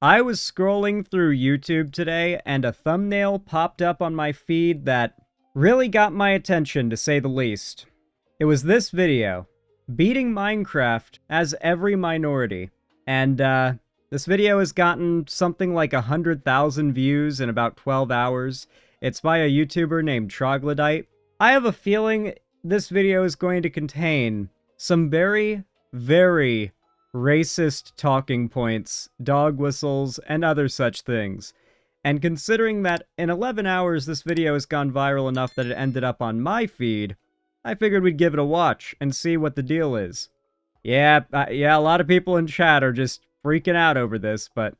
I was scrolling through YouTube today, and a thumbnail popped up on my feed that really got my attention, to say the least. It was this video, Beating Minecraft as Every Minority. And, this video has gotten something like 100,000 views in about 12 hours. It's by a YouTuber named Troglodyte. I have a feeling this video is going to contain some very, very racist talking points, dog whistles, and other such things. And considering that in 11 hours this video has gone viral enough that it ended up on my feed, I figured we'd give it a watch and see what the deal is. Yeah, a lot of people in chat are just freaking out over this, but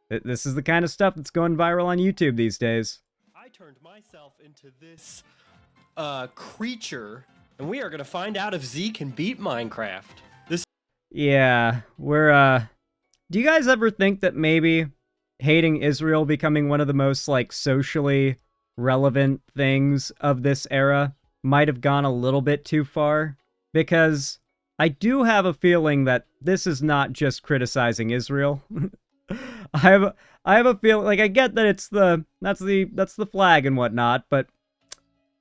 this is the kind of stuff that's going viral on YouTube these days. I turned myself into this creature, and we are going to find out if Z can beat Minecraft. Yeah, do you guys ever think that maybe hating Israel becoming one of the most, like, socially relevant things of this era might have gone a little bit too far? Because I do have a feeling that this is not just criticizing Israel. I have a feeling, like, I get that that's the flag and whatnot, but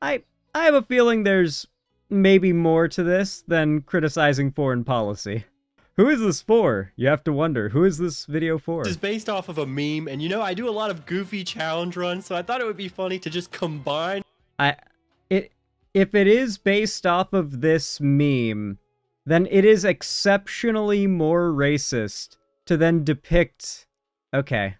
I have a feeling there's maybe more to this than criticizing foreign policy. Who is this for? You have to wonder. Who is this video for? This is based off of a meme, and you know, I do a lot of goofy challenge runs, so I thought it would be funny to just combine. If it is based off of this meme, then it is exceptionally more racist to then depict... Okay.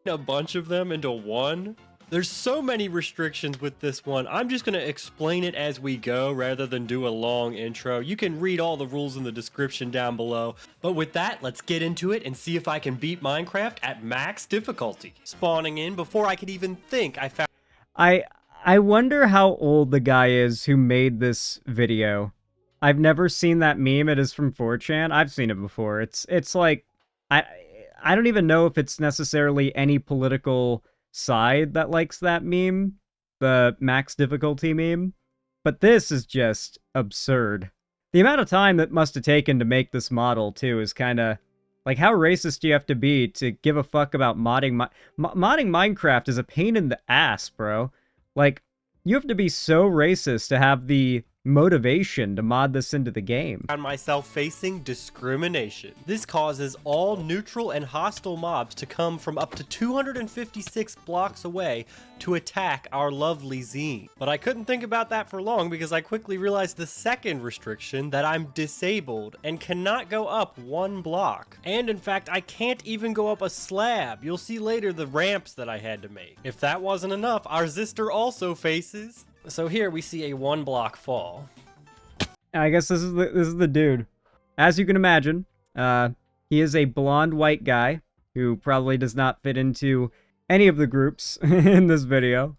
A bunch of them into one. There's so many restrictions with this one. I'm just going to explain it as we go rather than do a long intro. You can read all the rules in the description down below. But with that, let's get into it and see if I can beat Minecraft at max difficulty. Spawning in before I could even think I found... I wonder how old the guy is who made this video. I've never seen that meme. It is from 4chan. I've seen it before. It's like... I don't even know if it's necessarily any political side that likes that meme, the max difficulty meme, but this is just absurd. The amount of time that must have taken to make this model, too, is kind of... Like, how racist do you have to be to give a fuck about modding modding Minecraft is a pain in the ass, bro. Like, you have to be so racist to have the motivation to mod this into the game. Found myself facing discrimination. This causes all neutral and hostile mobs to come from up to 256 blocks away to attack our lovely zine. But I couldn't think about that for long because I quickly realized the second restriction, that I'm disabled and cannot go up one block. And in fact, I can't even go up a slab. You'll see later the ramps that I had to make. If that wasn't enough, our Zister also faces... So here we see a 1 block fall. I guess this is the dude. As you can imagine, he is a blonde white guy who probably does not fit into any of the groups in this video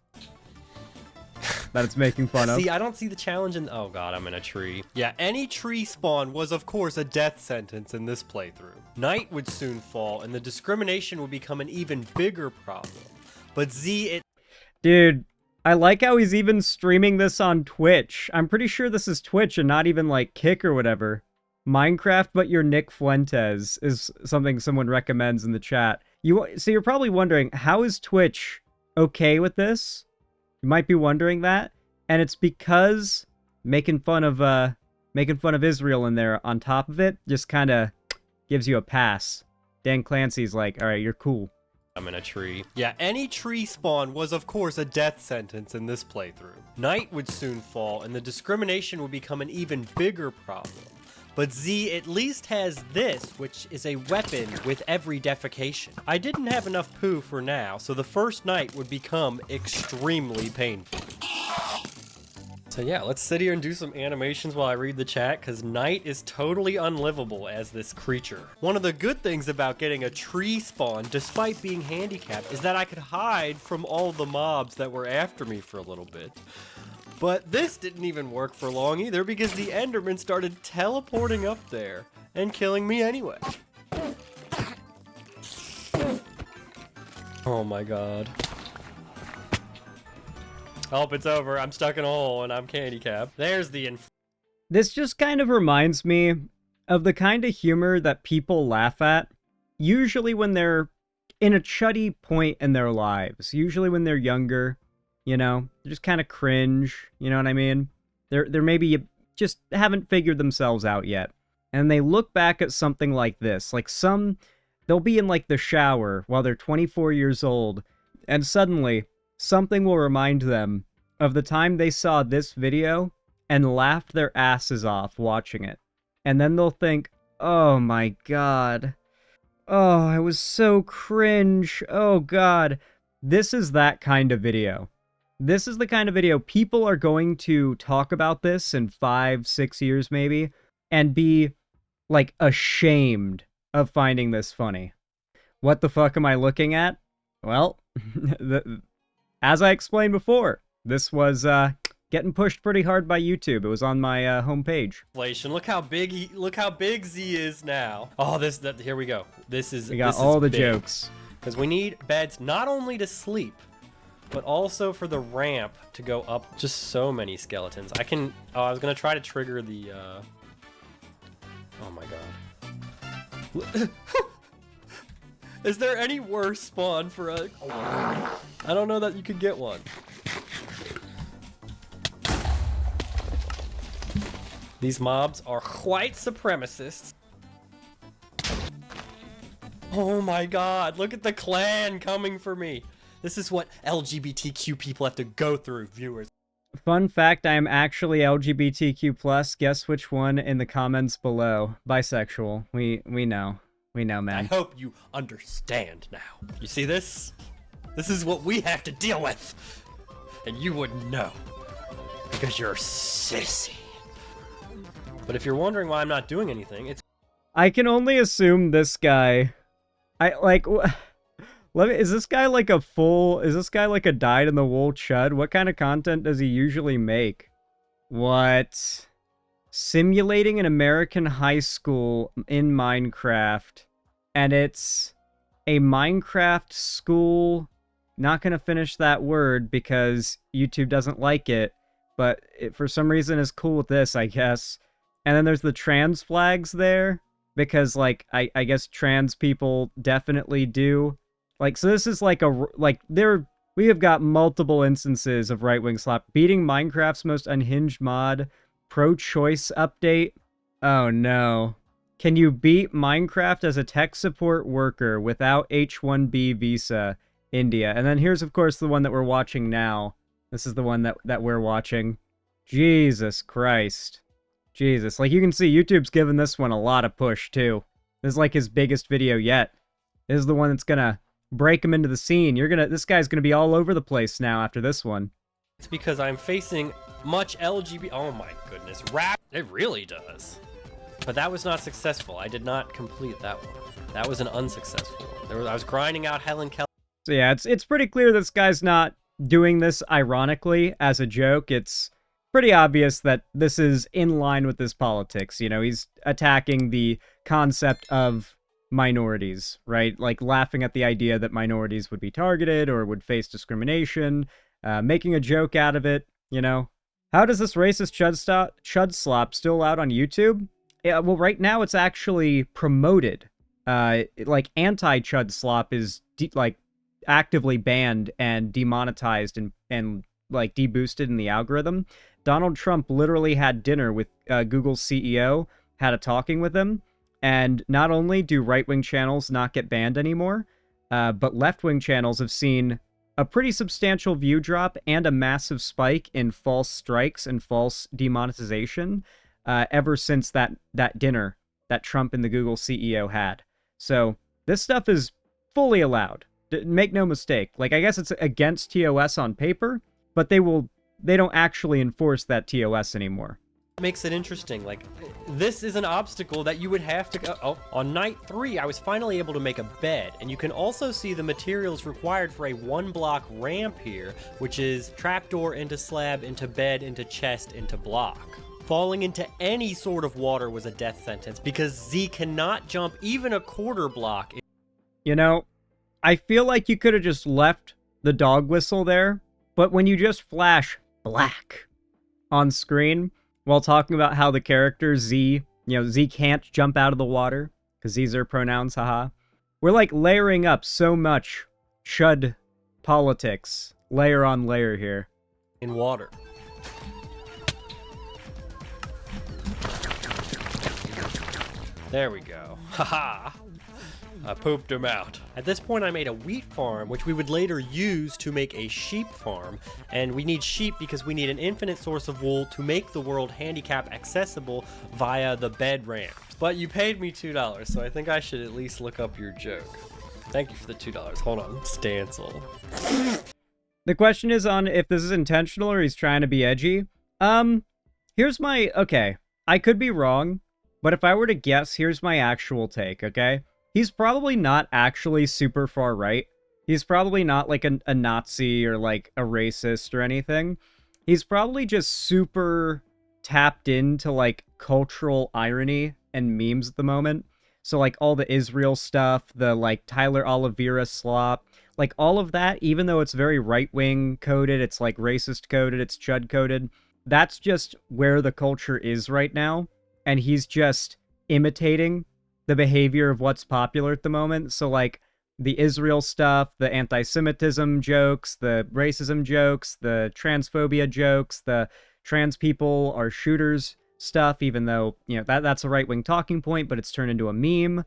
that it's making fun of. See, I don't see the challenge in... Oh god, I'm in a tree. Yeah, any tree spawn was of course a death sentence in this playthrough. Night would soon fall and the discrimination would become an even bigger problem. But Dude, I like how he's even streaming this on Twitch. I'm pretty sure this is Twitch and not even, like, Kick or whatever. Minecraft, but you're Nick Fuentes is something someone recommends in the chat. So you're probably wondering, how is Twitch okay with this? You might be wondering that. And it's because making fun of Israel in there on top of it just kind of gives you a pass. Dan Clancy's like, all right, you're cool. I'm in a tree. Yeah, any tree spawn was of course a death sentence in this playthrough. Night would soon fall and the discrimination would become an even bigger problem. But Z at least has this, which is a weapon with every defecation. I didn't have enough poo for now, so the first night would become extremely painful. So yeah, let's sit here and do some animations while I read the chat, because Night is totally unlivable as this creature. One of the good things about getting a tree spawn, despite being handicapped, is that I could hide from all the mobs that were after me for a little bit. But this didn't even work for long either, because the Enderman started teleporting up there and killing me anyway. Oh my god. I hope it's over. I'm stuck in a hole and I'm handicapped. There's the This just kind of reminds me of the kind of humor that people laugh at, usually when they're in a chuddy point in their lives. Usually when they're younger, you know, they're just kind of cringe, you know what I mean? They're maybe just haven't figured themselves out yet. And they look back at something like this, like they'll be in like the shower while they're 24 years old, and suddenly something will remind them of the time they saw this video and laughed their asses off watching it. And then they'll think, oh my god. Oh, I was so cringe. Oh god. This is that kind of video. This is the kind of video people are going to talk about this in 5, 6 years maybe, and be, like, ashamed of finding this funny. What the fuck am I looking at? Well, as I explained before, this was getting pushed pretty hard by YouTube. It was on my homepage. Look how big Z is now. Oh, here we go. We got all the jokes. Because we need beds not only to sleep, but also for the ramp to go up. Just so many skeletons. I was gonna try to trigger the, oh my god. Is there any worse spawn for a... I don't know that you could get one. These mobs are white supremacists. Oh my god, look at the clan coming for me. This is what LGBTQ people have to go through, viewers. Fun fact, I am actually LGBTQ+. Guess which one in the comments below. Bisexual. We know. We know, man. I hope you understand now. You see this? This is what we have to deal with. And you wouldn't know. Because you're a sissy. But if you're wondering why I'm not doing anything, it's... I can only assume this guy... Is this guy like a dyed-in-the-wool chud? What kind of content does he usually make? What? Simulating an American high school in Minecraft. And it's a Minecraft school. Not gonna finish that word because YouTube doesn't like it. But it, for some reason, is cool with this, I guess. And then there's the trans flags there. Because, like, I guess trans people definitely do. Like, so this is like we have got multiple instances of right-wing slap. Beating Minecraft's most unhinged mod. Pro-choice update. Oh no. Can you beat Minecraft as a tech support worker without H-1B visa? India. And then here's, of course, the one that we're watching now. This is the one that we're watching. Jesus Christ. Jesus. Like, you can see YouTube's giving this one a lot of push, too. This is like his biggest video yet. This is the one that's gonna break him into the scene. This guy's gonna be all over the place now after this one. It's because I'm facing much LGBT... Oh my goodness. Rap... It really does. But that was not successful. I did not complete that one. That was an unsuccessful one. I was grinding out Helen Keller. So yeah, it's pretty clear this guy's not doing this ironically as a joke. It's pretty obvious that this is in line with his politics. You know, he's attacking the concept of minorities, right? Like laughing at the idea that minorities would be targeted or would face discrimination, making a joke out of it, you know. How does this racist chud slop still out on YouTube? Yeah, well, right now it's actually promoted. Like anti-chud slop is actively banned and demonetized and like deboosted in the algorithm. Donald Trump literally had dinner with Google's CEO, had a talking with him, and not only do right-wing channels not get banned anymore, but left-wing channels have seen a pretty substantial view drop and a massive spike in false strikes and false demonetization ever since that dinner that Trump and the Google CEO had. So this stuff is fully allowed. Make no mistake. Like, I guess it's against TOS on paper, but they don't actually enforce that TOS anymore. Makes it interesting. Like, this is an obstacle that you would have to go... Oh, on night 3, I was finally able to make a bed, and you can also see the materials required for a 1-block ramp here, which is trapdoor into slab, into bed, into chest, into block. Falling into any sort of water was a death sentence, because Z cannot jump even a quarter block. You know, I feel like you could have just left the dog whistle there, but when you just flash black on screen while talking about how the character Z can't jump out of the water, because these are pronouns, haha. We're like layering up so much chud politics, layer on layer here. In water. There we go. Haha. I pooped him out. At this point, I made a wheat farm, which we would later use to make a sheep farm. And we need sheep because we need an infinite source of wool to make the world handicap accessible via the bed ramp. But you paid me $2, so I think I should at least look up your joke. Thank you for the $2. Hold on. Stancil. The question is on if this is intentional or he's trying to be edgy. Here's my... Okay, I could be wrong, but if I were to guess, here's my actual take, okay? He's probably not actually super far right. He's probably not like a Nazi or like a racist or anything. He's probably just super tapped into like cultural irony and memes at the moment. So like all the Israel stuff, the like Tyler Oliveira slop, like all of that, even though it's very right-wing coded, it's like racist coded, it's chud coded. That's just where the culture is right now. And he's just imitating the behavior of what's popular at the moment. So like the Israel stuff, the anti-Semitism jokes, the racism jokes, the transphobia jokes, the trans people are shooters stuff, even though, you know, that's a right-wing talking point, but it's turned into a meme.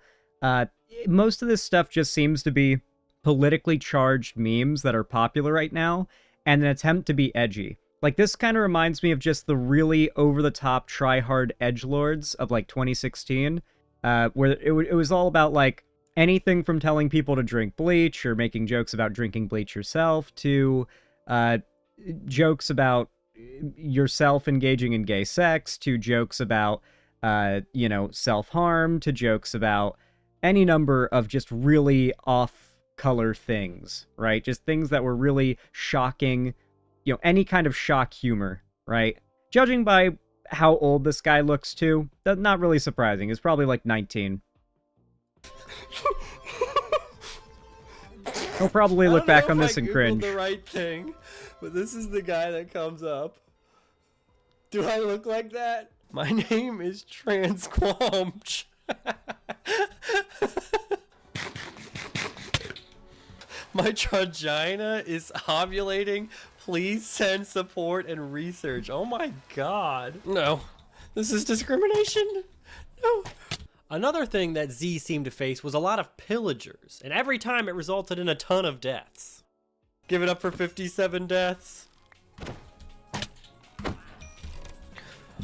Most of this stuff just seems to be politically charged memes that are popular right now, and an attempt to be edgy. Like, this kind of reminds me of just the really over-the-top try-hard edgelords of, like, 2016, where it was all about, like, anything from telling people to drink bleach or making jokes about drinking bleach yourself to jokes about yourself engaging in gay sex to jokes about, you know, self-harm to jokes about any number of just really off-color things, right? Just things that were really shocking, you know, any kind of shock humor, right? Judging by how old this guy looks too, that's not really surprising. He's probably like 19. He'll probably look back on this and cringe. The right thing, but this is the guy that comes up. Do I look like that? My name is Transquamch. My tragina is ovulating. Please send support and research. Oh my god. No. This is discrimination. No. Another thing that Z seemed to face was a lot of pillagers, and every time it resulted in a ton of deaths. Give it up for 57 deaths.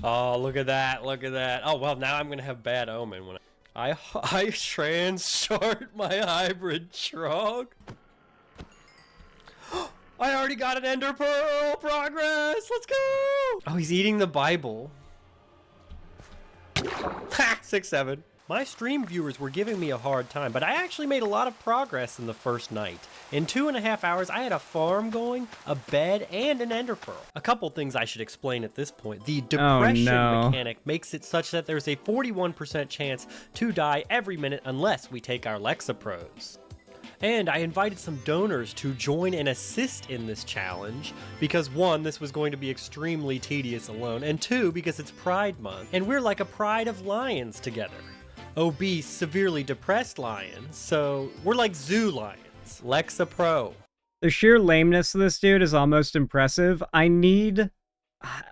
Oh, look at that, look at that. Oh, well, now I'm gonna have bad omen when I trans-short my hybrid trog. I already got an ender pearl! Progress! Let's go! Oh, he's eating the Bible. Ha! 6-7. My stream viewers were giving me a hard time, but I actually made a lot of progress in the first night. In 2.5 hours, I had a farm going, a bed, and an ender pearl. A couple things I should explain at this point. The depression mechanic makes it such that there's a 41% chance to die every minute unless we take our Lexapros. And I invited some donors to join and assist in this challenge because 1, this was going to be extremely tedious alone, and 2, because it's Pride Month, and we're like a pride of lions together. Obese, severely depressed lions, so we're like zoo lions. Lexapro. The sheer lameness of this dude is almost impressive. I need,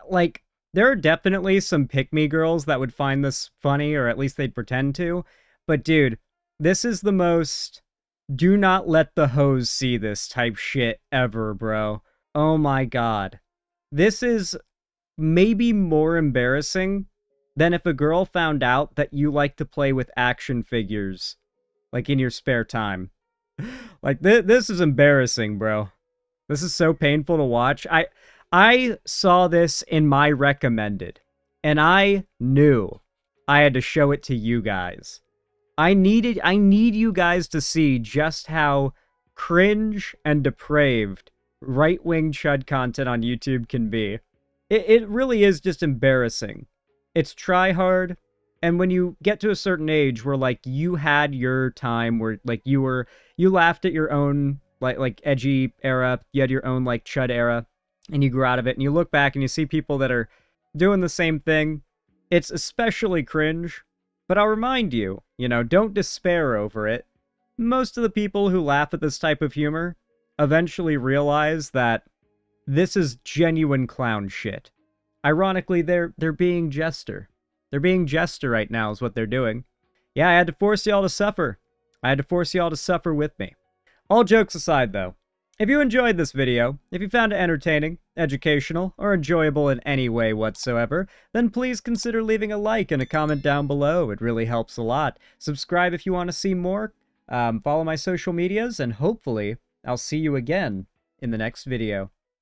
like, there are definitely some pick-me girls that would find this funny, or at least they'd pretend to, but dude, this is the most do not let the hoes see this type shit ever, bro. Oh my god. This is maybe more embarrassing than if a girl found out that you like to play with action figures, like in your spare time. Like, this is embarrassing, bro. This is so painful to watch. I saw this in my recommended, and I knew I had to show it to you guys. I need you guys to see just how cringe and depraved right-wing chud content on YouTube can be. It really is just embarrassing. It's try-hard, and when you get to a certain age where, like, you had your time where, like, you laughed at your own, like edgy era, you had your own, like, chud era, and you grew out of it, and you look back and you see people that are doing the same thing, it's especially cringe. But I'll remind you, you know, don't despair over it. most of the people who laugh at this type of humor eventually realize that this is genuine clown shit. Ironically, they're being jester. They're being jester right now is what they're doing. Yeah, I had to force y'all to suffer. I had to force y'all to suffer with me. All jokes aside, though, if you enjoyed this video, if you found it entertaining, educational, or enjoyable in any way whatsoever, then please consider leaving a like and a comment down below. It really helps a lot. Subscribe if you want to see more. Follow my social medias, and hopefully, I'll see you again in the next video.